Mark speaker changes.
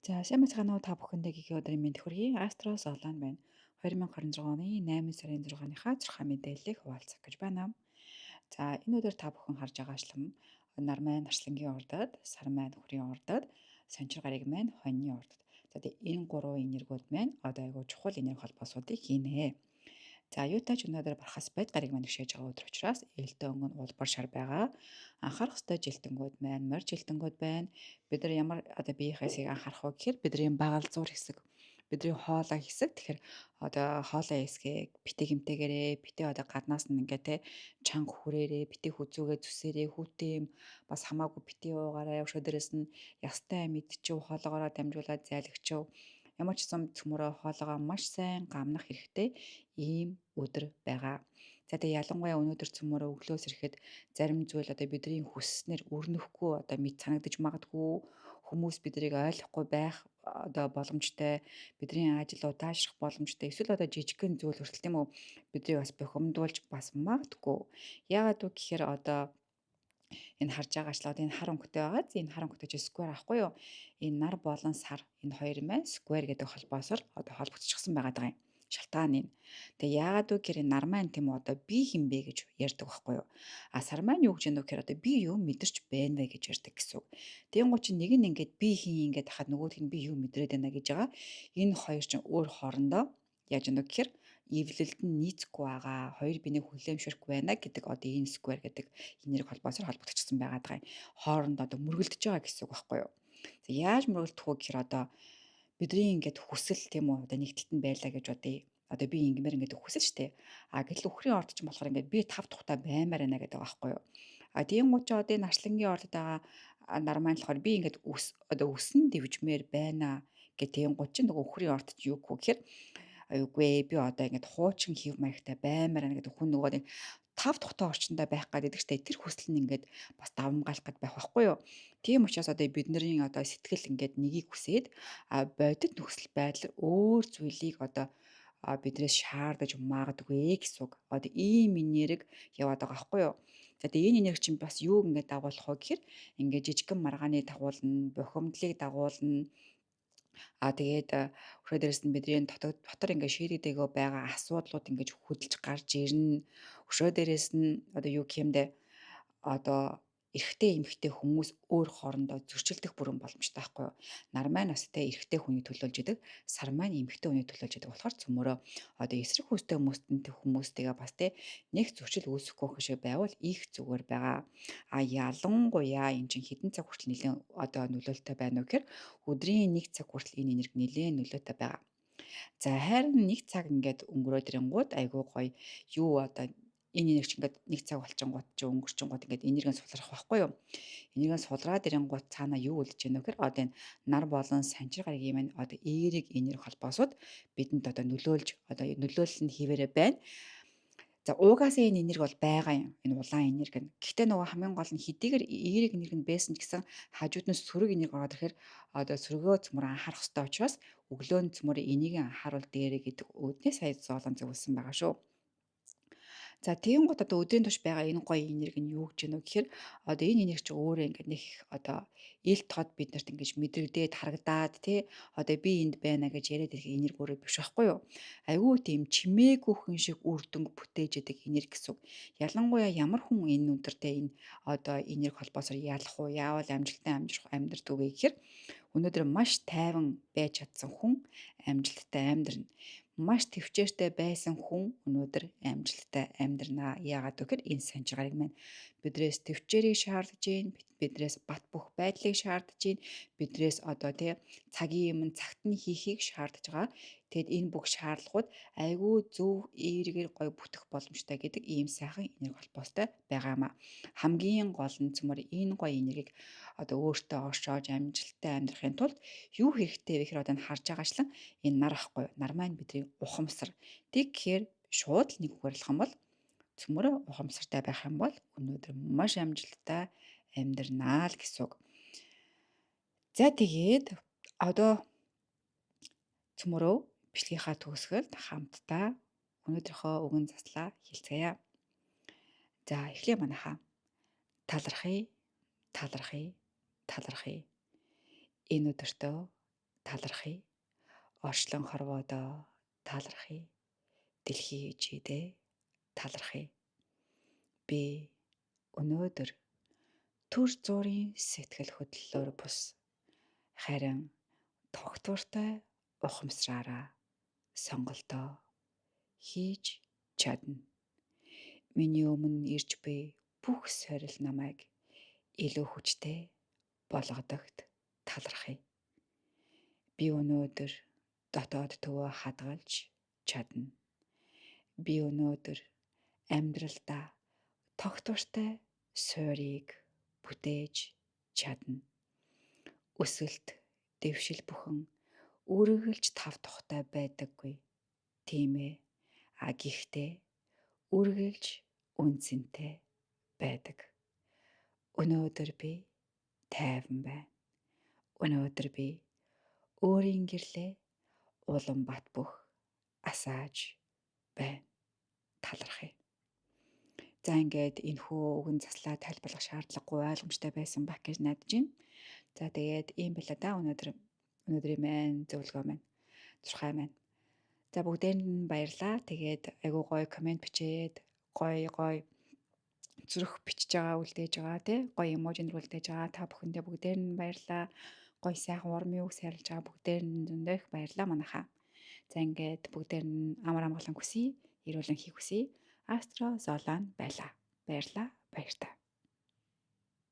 Speaker 1: За сайн бацгаана уу та бүхэндээ гихи өдрийн мэнд хүргэе. Астros Олон байна. 2026 оны 8 сарын 6-ныхаа 6 мэдээллийг хуваалцах гэж байна. За энэ өдөр та бүхэн харж байгаачлан нар маань нарслангийн ордод, сар маань хүрийн ордод, санчир гариг маань хоньны ордод. За тэгээ энэ гурван энергүүд маань одоо айгуу чухал энерги холбоосуудыг хийнэ. За юутай ч өнөөдөр бархас байд гариг маань өшөөж байгаа өдөр учраас ээлдээ өнгөн улбар шар байгаа. Анхаарах ёстой жилтэнгүүд маань, морь жилтэнгүүд байна. Бид нар ямар одоо биеийнхээ хэсгийг анхаарах вэ гэхээр бидний багал зур хэсэг, бидний хоолой хэсэг. Тэгэхээр одоо хоолой хэсгийг битээ хэмтээгээрээ, битээ одоо гаднаас нь ингээ те чанга хүрээрээ, битээ хүзүүгээ зүсээрээ, хүүтэм бас хамаагүй битээ уугаарай. Өшөө дээрээс нь ястай мэдчихв хоолоогоороо дамжуулаад зайлагчв. Ямар ч юм цөмөрөө хоолоогоо маш сайн гамнах хэрэгтэй ийм өдөр байгаа. За тэгээ ялангуяа өнөөдөр цөмөрөө өглөөс ирэхэд зарим зүйл одоо бидний хүсснээр өрнөхгүй одоо мэд санагдаж магадгүй хүмүүс бидрийг ойлгохгүй байх одоо боломжтой бидний ажил удаашрах боломжтой эсвэл одоо жижигхэн зүйл хүртэл тийм үү бидрийг бас бухимдуулж бас магадгүй. Яагаад вэ гэхээр одоо энэ харж байгаачлаад энэ хар өнгөтэй байгаа. Энэ хар өнгөтэй чи сквер ахгүй юу? Энэ нар болон сар энэ хоёр маань сквер гэдэг холбоосоор одоо холбогдчихсан байгаа даа юм. Шалтгаан нь. Тэгээ яагаад вэ гэхээр нар маань тийм үү одоо би хин бэ гэж ярьдаг байхгүй юу? А сар маань юу гэж яадаг гэхээр одоо би юу мэдэрч байна вэ гэж ярьдаг гэсэн үг. Тэнгуү чи нэг нь ингээд би хин ингээд хахад нөгөөх нь би юу мэдрээд байна гэж байгаа. Энэ хоёр чинь өөр хоорондоо яаж яадаг гэхээр эвлэлд нь нийцэхгүй байгаа. Хоёр бинийг хүлээмжшэрхгүй байна гэдэг одоо энэ сквер гэдэг энерги холбоосоор холбогдчихсон байгаа даа. Хоорондоо одоо мөргөлдөж байгаа гэсэн үг байхгүй юу? За яаж мөргөлдөх вэ гэхээр одоо бидний ингээд хүсэл тийм үү одоо нэгдэлт нь байлаа гэж бодъё. Одоо би ингэмээр ингээд хүсэл штэ. А гэтэл үхрийн орд ч болохоор ингээд би тав тухтай баймаар байна гэдэг байгаа байхгүй юу? А тийм учраас одоо энэ арслангийн ордод байгаа нар маань болохоор би ингээд одоо өсөн дэвжмээр байна гэдэг гоо чинь нөгөө үхрийн ордод юу гэхээр үгүй ээ би одоо ингээд хуучин хэв маягтай баймаар байна гэдэг хүн нөгөө нэг тав тухтай орчиндөө байх гэдэг штэ тэр хүсэл нь ингээд бас давмгаалах гээд байх байхгүй юу. Тийм учраас одоо бидний одоо сэтгэл ингээд нэгийг хүсээд бодит нөхцөл байдал өөр зүйлийг одоо бидрээс шаардаж магадгүй гэсэн үг. Одоо ийм энерги яваад байгаа байхгүй юу. За тэгээ энэ энерги чинь бас юу ингээд дагуулах вэ гэхээр ингээд жижигхэн маргааны дагуулна, бухимдлыг дагуулна. Тэгээд өшөө дээрээс нь бидний дотор ингээд шийдэгдээгөө байгаа асуудлууд ингээд хөдөлж гарч ирнэ. Өшөө дээрээс нь одоо юу гэх юм бэ? Одоо эрэгтэй эмэгтэй хүмүүс өөр хоорондоо зөрчилдөх бүрэн боломжтой байхгүй юу? Нар маань бас тэ эрэгтэй хүний төлөөлж идэг, сар маань эмэгтэй хүний төлөөлж идэг болохоор цөмөрөө одоо эсрэг хүстэй хүмүүстэйгээ бас тэ нэг зөрчил үүсэхгүй шиг байвал их зүгээр байгаа. А ялангуяа эн чинь хідэн цаг хүртэл нэлээд одоо нөлөөлтөй байна уу гэхээр өдрийн нэг цаг хүртэл энэ энерги нэлээд нөлөөтэй байгаа. За харин нэг цаг ингээд өнгөрөөд ирэнгүүт айгүй гоё юу одоо энэ энерги ингээд нэг цаг болчингууд чи өнгөрчингууд ингээд энерги сулрах байхгүй юу? Энерги сулраад ирэнгүүт цаана юу үлдэж байна вэ гэхээр одоо энэ нар болон санчир гарагийн маань одоо эерэг энерги холбоосууд бидэнд одоо нөлөөлөл нь хിവэрэ байна. За уугаасаа энэ энерги бол байгаа юм. Энэ улаан энерги нь. Гэхдээ нөгөө хамгийн гол нь хэдийгээр эерэг энерги нь байсан ч гэсэн хажууд нь сөрөг энерги ороод ирэхээр одоо сөргөө цөмөр анхаарах хэрэгтэй учраас өглөөний цөмөр энийг анхааруул дээрэ гэдэг үүднээс сая зоолон зөвлөсөн байгаа шүү. За тийм гот одоо өдрийн турш байгаа энэ гоё энерги нь юу гэж байна вэ гэхээр одоо энэ энерги чи өөрөө ингээд нэг одоо ил тод биднэрт ингэж мэдрэгдээд харагдаад тий одоо би энд байна гэж яриад ирэх энерги өөрөө биш байхгүй юу? Айгүй тийм чимээгүй хүн шиг үр дүнг бүтээж идэг энерги гэсэн үг. Ялангуяа ямар хүн энэ өдөртөө энэ одоо энерги холбоосоор ялах уу, яавал амжилттай амьдрах үгүй гэхээр өнөөдөр маш тайван байж чадсан хүн амжилттай амьдрна. Маш төвчээртэй байсан хүн өнөөдөр амжилттай амьдрнаа. Яагаад вэ гэхээр энэ санчиргааг маань бидрээс төвчээрийг шаардж гин, бидрээс бат бөх байдлыг шаардж гин, бидрээс одоо тий цагийн юм цагт нь хийхийг шаардж байгаа. Тэгэд энэ бүх шаардлагууд айгүй зөв эергээр гой бүтэх боломжтой гэдэг ийм сайхан энерги холбоостой байгаамаа. Хамгийн гол нь цөмөр энэ гой энергийг одоо өөртөө оршоож амжилттай амьдрахын тулд юу хэрэгтэй вэ гэхээр одоо энэ харж байгаачлан энэ нар ахгүй нар маань бидний ухамсар. Тэгэхээр шууд нэг үгээр хэлэх юм бол цөмөрөө ухамсартай байх юм бол өнөөдөр маш амжилттай амьдрнаа л гэсэн үг. За тэгээд одоо цөмөрөө бичлэгийнхаа төгсгөлд хамтдаа өнөөдрийнхөө өгөн заслаа хэлцгээе. За эхлэе манайхаа. Талархъя, талархъя, талархъя. Энэ өдөртөө талархъя. Орчлон хорвоодоо талархъя. Дэлхий ижидээ талархъя. Би өнөөдөр түр зуурын сэтгэл хөдлөлөөр бус харин тогтвортой ухамсараараа сонголтоо хийж чадна. Миний өмнө ирж буй бүх сорил намайг илүү хүчтэй болгодогт талархъя. Би өнөөдөр дотоод төвөө хадгалж чадна. Би өнөөдөр амьдралдаа тогтвортой суурийг бүтээж чадна. Өсөлт, дэвшил бүхэн үргэлж тав тухтай байдаггүй. Тийм ээ. Гэхдээ үргэлж үнцэнтэй байдаг. Өнөөдөр би тайван байна. Өнөөдөр би өөрийн гэрлээ Улаанбаат бүх асааж байна. Талархъя. За ингээд энэхүү үгэн заслаа тайлбарлах шаардлагагүй ойлгомжтой байсан баг гэж найдаж байна. За тэгээд ийм байла да өнөөдрийн маань зөвлөгөө маань зурхай маань. За бүгдээрэнд нь баярлалаа. Тэгээд айгуу гоё комент бичээд гоё зүрх бичиж байгаа үлдээж байгаа тий гоё эможинэр үлдээж байгаа та бүхэндээ бүгдээр нь баярлалаа. Гоё сайхан урмын үг сайрлаж байгаа бүгдээр нь зөндөө их баярлалаа манайхаа. За ингээд бүгдээр нь амар амгалан хүсье, эрүүл энхийг хүсье. Астро Золан байлаа. Баярлалаа. Баяртай.